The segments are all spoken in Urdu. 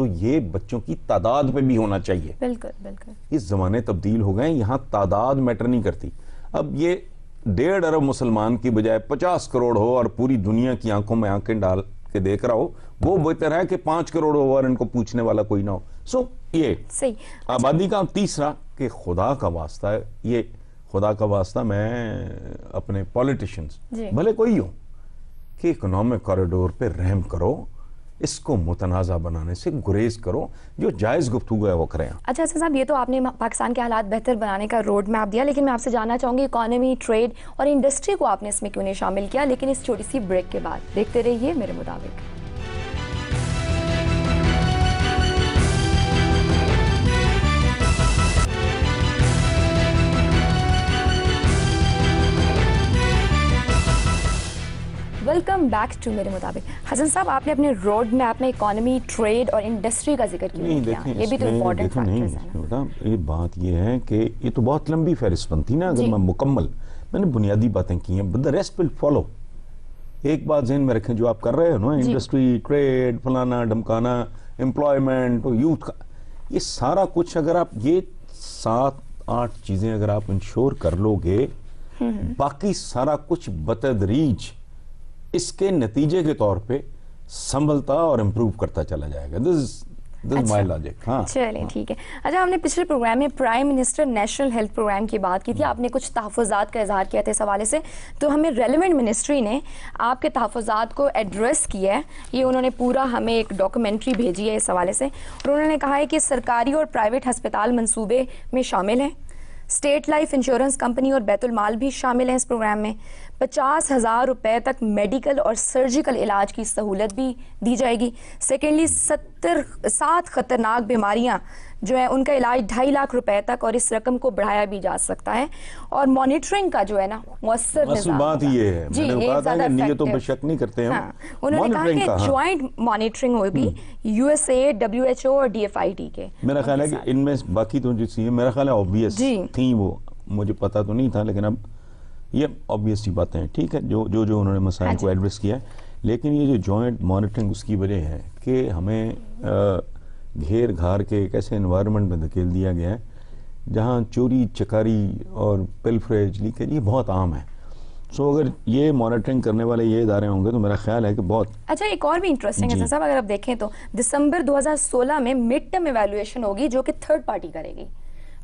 تو یہ بچوں کی تعداد پہ بھی ہونا چاہیے. بالکل بالکل. اس زمانے تبدیل ہو گئے ہیں, یہاں تعداد میٹر نہیں کرتی. اب یہ 1.5 ارب مسلمان کی بجائے 50 کروڑ ہو اور پوری دنیا کی آنکھوں میں آنکھیں ڈال کے دیکھ رہا ہو, وہ بہتر ہے کہ 5 کروڑ ہو اور ان کو پوچھنے والا کوئی نہ ہو. سو یہ صحیح. آبادی کا. تیسرا کہ خدا کا واسطہ ہے, یہ خدا کا واسطہ میں اپنے پولیٹیشنز بھلے کوئی ہو, کہ اکنامک کوریڈور پہ رحم کرو, اس کو متنازع بنانے سے گریز کرو, جو جائز گفتگو ہے وہ کریں. اچھا حسن صاحب, یہ تو آپ نے پاکستان کے حالات بہتر بنانے کا روڈ میپ دیا, لیکن میں آپ سے جاننا چاہوں گی اکانومی, ٹریڈ اور انڈسٹری کو آپ نے اس میں کیوں نہیں شامل کیا؟ لیکن اس چھوٹی سی بریک کے بعد دیکھتے رہیے میرے مطابق. ویلکم بیک ٹو میرے مطابق. حسن صاحب, آپ نے اپنے روڈ میپ میں اکانومی, ٹریڈ اور انڈسٹری کا ذکر کیوں نہیں کیا؟ یہ بھی تو امپورٹنٹ فیکٹرز ہیں. یہ بات یہ ہے کہ یہ تو بہت لمبی فہرست بنتی نا, اگر میں نے بنیادی باتیں کی ہیں, but the rest will follow. ایک بات ذہن میں رکھیں, جو آپ کر رہے ہو نا, انڈسٹری, ٹریڈ, فلانا ڈھمکانا, امپلائمنٹ, یوتھ کا, یہ سارا کچھ اگر آپ یہ 7-8 چیزیں اگر آپ انشور کر لو گے, باقی سارا کچھ بتدریج اس کے نتیجے کے طور پہ سنبھلتا اور امپروو کرتا چلا جائے گا. This is my logic. چلیں ٹھیک ہے. اچھا, ہم نے پچھلے پروگرام میں prime minister national health programme کی بات کی تھی, آپ نے کچھ تحفظات کا اظہار کیا تھا اس حوالے سے, تو ہمیں ریلیونٹ منسٹری نے آپ کے تحفظات کو ایڈریس کیا ہے. یہ انہوں نے پورا ہمیں ایک ڈاکومنٹری بھیجی ہے اس حوالے سے, اور انہوں نے کہا ہے کہ سرکاری اور پرائیویٹ ہسپتال منصوبے میں شامل ہیں, اسٹیٹ لائف انشورنس کمپنی اور بیت المال بھی شامل ہیں اس پروگرام میں, 50,000 روپے تک میڈیکل اور سرجیکل علاج کی سہولت بھی دی جائے گی. سیکنڈلی 7 خطرناک بیماریاں جو ہیں ان کا علاج 2.5 لاکھ روپے تک, اور اس رقم کو بڑھایا بھی جا سکتا ہے, اور مانیٹرنگ کا جو ہے نا مؤثر نظام. بات یہ ہے, میں نے کہا تھا کہ یہ تو بشک نہیں کرتے ہیں. انہوں نے کہا کہ جوائنٹ مانیٹرنگ ہوگی USA, WHO اور DFID کے. میرا خیال ہے کہ ان میں باقی تو جو چیزیں میرا خیال ہے obvious تھیں, وہ مجھے پتا تو نہیں تھا, لیکن اب یہ obvious سی باتیں ہیں. ٹھیک ہے, جو انہوں نے مسائل کو ایڈریس کیا ہے, لیکن یہ جو جوائنٹ مانیٹرنگ اس کی وجہ ہے کہ ہمیں گھیر گھار کے ایک ایسے انوائرمنٹ میں دھکیل دیا گیا ہے جہاں چوری چکاری اور پلفریج لیکیج یہ بہت عام ہے. سو اگر یہ مانیٹرنگ کرنے والے یہ ادارے ہوں گے تو میرا خیال ہے کہ بہت اچھا. ایک اور بھی انٹرسٹنگ ہے صاحب, اگر آپ دیکھیں تو دسمبر 2016 میں مڈ ٹرم ایویلویشن ہوگی جو کہ تھرڈ پارٹی کرے گی,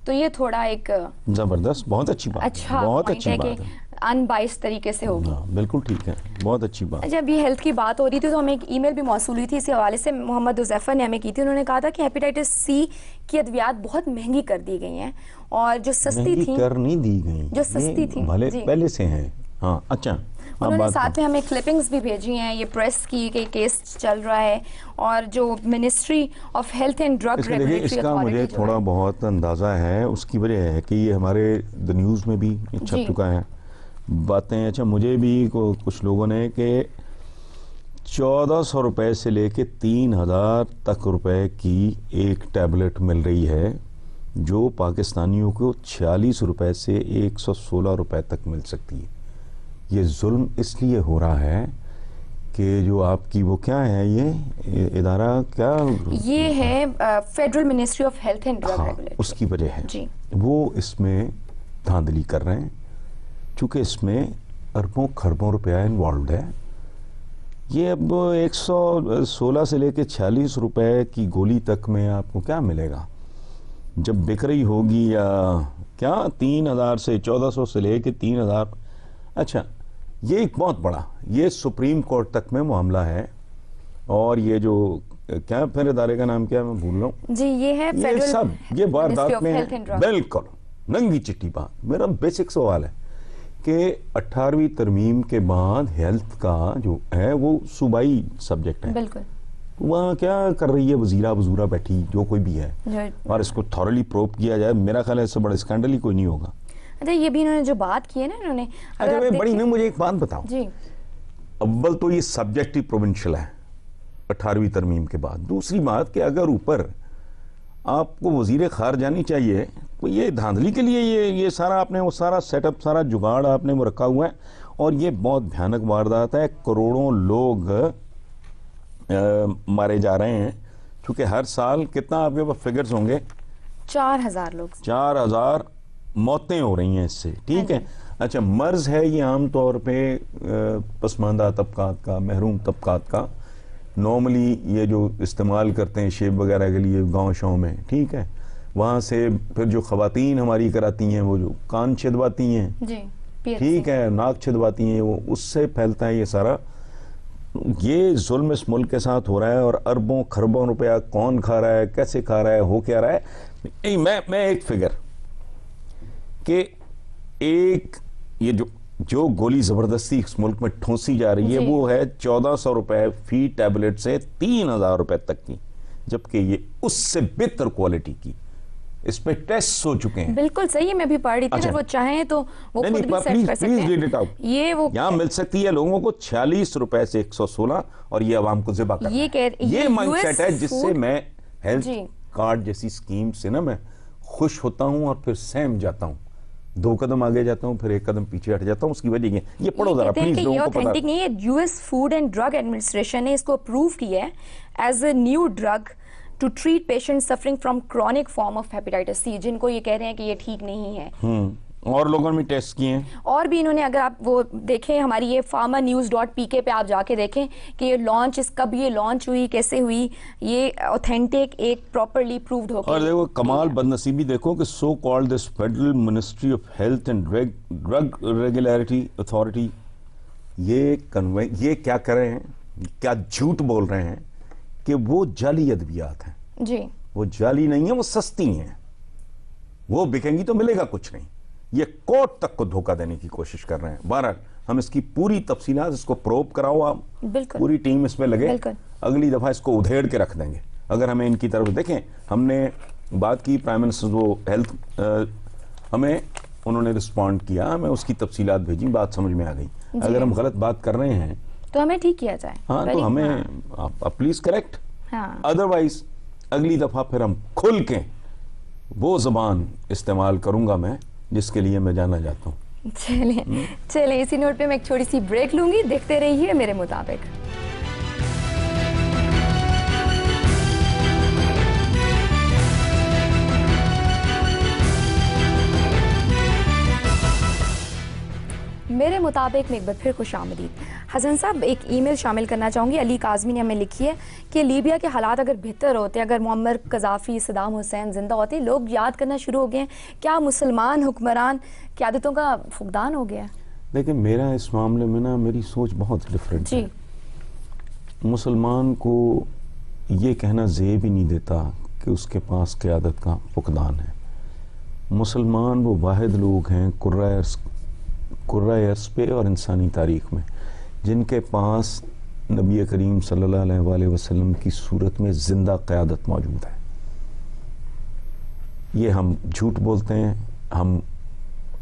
تو یہ تھوڑا ایک زبردست, بہت اچھی بات, اچھا بہت اچھی بات ہے, ان بائس طریقے سے ہوگی. بالکل ٹھیک ہے, بہت اچھی بات. جب یہ ہیلتھ کی بات ہو رہی تھی تو ہمیں ایک ای میل بھی موصول ہوئی تھی اسی حوالے سے, محمد حذیفہ نے ہمیں کی تھی. انہوں نے کہا تھا کہ ہیپیٹائٹس سی کی ادویات بہت مہنگی کر دی گئی ہیں, اور جو سستی تھیں کر نہیں دی گئی, جو سستی تھیں بھلے پہلے سے ہیں. ہاں اچھا, انہوں نے ساتھ میں ہمیں کلپنگز بھی بھیجی ہیں, یہ پریس کی کہ کیس چل رہا ہے, اور جو ministry of health and drug regulatory اس کا مجھے تھوڑا بہت اندازہ ہے. اس کی وجہ ہے کہ یہ ہمارے دا نیوز میں بھی چھپ چکا ہے باتیں. اچھا, مجھے بھی کچھ لوگوں نے کہ 1400 روپے سے لے کے 3000 تک روپے کی ایک ٹیبلٹ مل رہی ہے, جو پاکستانیوں کو 46 روپے سے 116 روپے تک مل سکتی ہے. یہ ظلم اس لیے ہو رہا ہے کہ جو آپ کی وہ کیا ہے, یہ ادارہ کیا, یہ ہے federal ministry of health and drug regulatory, اس کی وجہ ہے جی, وہ اس میں دھاندلی کر رہے ہیں, چونکہ اس میں اربوں خربوں روپیہ انوالوڈ ہے. یہ اب 116 سے لے کے 46 روپے کی گولی تک میں آپ کو کیا ملے گا جب بک رہی ہوگی, یا کیا 3000 سے 1400 سے لے کے 3000. اچھا, یہ ایک بہت بڑا, یہ سپریم کورٹ تک میں معاملہ ہے, اور یہ جو کیا پھر ادارے کا نام کیا, میں بھول رہا ہوں جی, یہ ہے یہ سب یہ واردات میں بالکل ننگی چٹی بات. میرا بیسک سوال ہے کہ 18ویں ترمیم کے بعد ہیلتھ کا جو ہے وہ صوبائی سبجیکٹ ہے, بالکل وہاں کیا کر رہی ہے وزیرہ بیٹھی جو کوئی بھی ہے, اور اس کو تھورلی پروب کیا جائے. میرا خیال ہے اس سے بڑا اسکینڈل ہی کوئی نہیں ہوگا. اچھا, یہ بھی انہوں نے جو بات کی ہے نا, انہوں نے بڑی نا, مجھے ایک بات بتاؤ جی, اول تو یہ سبجیکٹ ہی پروونشل ہے 18ویں ترمیم کے بعد. دوسری بات کہ اگر اوپر آپ کو وزیر خارجہ نہیں چاہیے, یہ دھاندلی کے لیے یہ سارا آپ نے وہ سارا سیٹ اپ, سارا جگاڑ آپ نے وہ رکھا ہوا ہے, اور یہ بہت بھیانک واردات ہے. کروڑوں لوگ مارے جا رہے ہیں چونکہ ہر سال کتنا آپ کے پاس فگرز ہوں گے 4000 لوگ 4000 موتیں ہو رہی ہیں اس سے, ٹھیک ہے. اچھا مرض ہے یہ عام طور پہ پسماندہ طبقات کا, محروم طبقات کا, نارملی یہ جو استعمال کرتے ہیں شیب وغیرہ کے لیے گاؤں شاؤں میں, ٹھیک ہے, وہاں سے پھر جو خواتین ہماری کراتی ہیں وہ جو کان چھدواتی ہیں, جی ٹھیک ہے, ناک چھدواتی ہیں, وہ اس سے پھیلتا ہے یہ سارا. یہ ظلم اس ملک کے ساتھ ہو رہا ہے, اور اربوں خربوں روپیہ کون کھا رہا ہے, کیسے کھا رہا ہے, ہو کیا رہا ہے. میں ایک فگر کہ ایک یہ جو گولی زبردستی اس ملک میں ٹھونسی جا رہی ہے وہ ہے 1400 روپے فی ٹیبلٹ سے 3000 روپے تک کی, جبکہ یہ اس سے بہتر کوالٹی کی, اس پہ ٹیسٹ ہو چکے ہیں. بالکل صحیح ہے, میں بھی پڑھ رہی تھی, اگر وہ چاہیں تو وہ خود بھی سیٹ کر سکتے ہیں. یہ وہ یہاں مل سکتی ہے لوگوں کو 46 روپے سے 116, اور یہ عوام کو ذبح کرنا ہے. یہ مائنڈ سیٹ ہے جس سے میں ہیلتھ کارڈ جیسی اسکیم سے نا میں خوش ہوتا ہوں اور پھر سہم جاتا ہوں, 2 قدم آگے جاتا ہوں پھر 1 قدم پیچھے ہٹ جاتا ہوں. اس کی وجہ یہ پڑھو ذرا پلیز, لوگوں کو پتا. یہ نہیں ہے, U S Food and Drug Administration نے اس کو اپروو کیا ہے as a new drug to treat patient suffering from chronic form of hepatitis C, جن کو یہ کہہ رہے ہیں کہ یہ ٹھیک نہیں ہے. اور لوگوں نے ٹیسٹ کیے ہیں, اور بھی انہوں نے, اگر آپ وہ دیکھیں ہماری یہ pharmanews.pk پہ آپ جا کے دیکھیں کہ یہ لانچ, کب یہ لانچ ہوئی, کیسے ہوئی, یہ اوتھینٹک ایک پراپرلی پرووڈ ہو. اور دیکھو کمال بدنصیبی دیکھو کہ so called this federal ministry of health and drug regulatory authority, یہ کیا کر رہے ہیں, کیا جھوٹ بول رہے ہیں کہ وہ جعلی ادویات ہیں. جی وہ جعلی نہیں ہیں, وہ سستی ہیں, وہ بکیں گی تو ملے گا کچھ نہیں. یہ کورٹ تک کو دھوکہ دینے کی کوشش کر رہے ہیں. بہرحال ہم اس کی پوری تفصیلات, اس کو پروب کراؤ آپ, پوری ٹیم اس میں لگے, اگلی دفعہ اس کو ادھیڑ کے رکھ دیں گے. اگر ہمیں ان کی طرف دیکھیں, ہم نے بات کی پرائم منسٹر وہ ہیلتھ, ہمیں انہوں نے رسپونڈ کیا, ہمیں اس کی تفصیلات بھیجی, بات سمجھ میں آ گئی. اگر ہم غلط بات کر رہے ہیں تو ہمیں ٹھیک کیا جائے. ہاں تو ہمیں پلیز کریکٹ, ادروائز اگلی دفعہ پھر ہم کھل کے وہ زبان استعمال کروں گا میں جس کے لیے میں جانا چاہتا ہوں. چلیں اسی نوٹ پہ میں ایک چھوٹی سی بریک لوں گی, دیکھتے رہیے میرے مطابق. میرے مطابق میں ایک بار پھر خوش آمدید. حسن صاحب, ایک ای میل شامل کرنا چاہوں گی. علی کاظمی نے ہمیں لکھی ہے کہ لیبیا کے حالات اگر بہتر ہوتے, اگر معمر قذافی, صدام حسین زندہ ہوتے, لوگ یاد کرنا شروع ہو گئے ہیں, کیا مسلمان حکمران قیادتوں کا فقدان ہو گیا؟ دیکھیں میرا اس معاملے میں نا میری سوچ بہت ڈیفرنٹ ہے. مسلمان کو یہ کہنا زیب ہی نہیں دیتا کہ اس کے پاس قیادت کا فقدان ہے. مسلمان وہ واحد لوگ ہیں قرۂ ارض پہ اور انسانی تاریخ میں جن کے پاس نبی کریم صلی اللہ علیہ وآلہ وسلم کی صورت میں زندہ قیادت موجود ہے. یہ ہم جھوٹ بولتے ہیں, ہم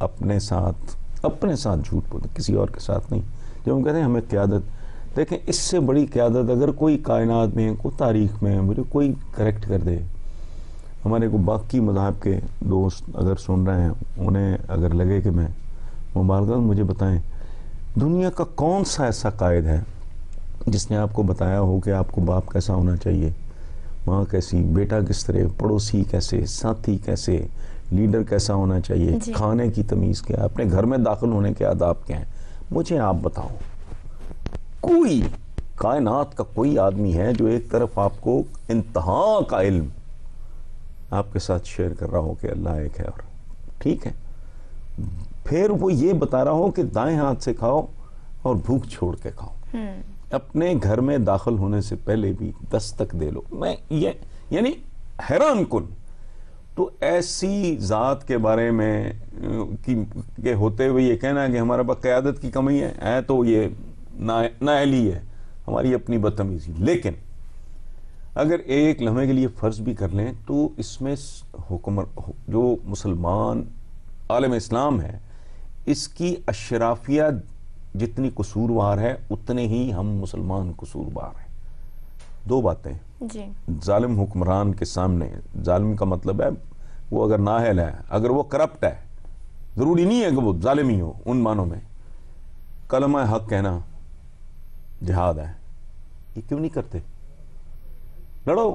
اپنے ساتھ جھوٹ بولتے ہیں, کسی اور کے ساتھ نہیں. جب ہم کہتے ہیں ہمیں قیادت, دیکھیں اس سے بڑی قیادت اگر کوئی کائنات میں, کوئی تاریخ میں مجھے کوئی کریکٹ کر دے. ہمارے کو باقی مذاہب کے دوست اگر سن رہے ہیں, انہیں اگر لگے کہ میں مبالغہ, مجھے بتائیں دنیا کا کون سا ایسا قائد ہے جس نے آپ کو بتایا ہو کہ آپ کو باپ کیسا ہونا چاہیے, ماں کیسی, بیٹا کس طرح, پڑوسی کیسے, ساتھی کیسے, لیڈر کیسا ہونا چاہیے, کھانے کی تمیز کیا, اپنے گھر میں داخل ہونے کے آداب کیا ہیں. مجھے آپ بتاؤ کوئی کائنات کا کوئی آدمی ہے جو ایک طرف آپ کو انتہا کا علم آپ کے ساتھ شیئر کر رہا ہو کہ اللہ ایک ہے, اور ٹھیک ہے, پھر وہ یہ بتا رہا ہو کہ دائیں ہاتھ سے کھاؤ اور بھوک چھوڑ کے کھاؤ, اپنے گھر میں داخل ہونے سے پہلے بھی دستک دے لو. میں یہ یعنی حیران کن. تو ایسی ذات کے بارے میں کہ ہوتے ہوئے یہ کہنا کہ ہمارے پاس قیادت کی کمی ہے تو یہ نااہلی ہے, ہماری اپنی بدتمیزی. لیکن اگر ایک لمحے کے لیے فرض بھی کر لیں تو اس میں جو مسلمان عالم اسلام ہے اس کی اشرافیہ جتنی قصوروار ہے اتنے ہی ہم مسلمان قصوروار ہیں. 2 باتیں, ظالم حکمران کے سامنے, ظالم کا مطلب ہے وہ اگر نااہل ہے, اگر وہ کرپٹ ہے, ضروری نہیں ہے کہ وہ ظالم ہی ہو ان معنوں میں, کلمہ حق کہنا جہاد ہے. یہ کیوں نہیں کرتے؟ لڑو,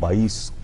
22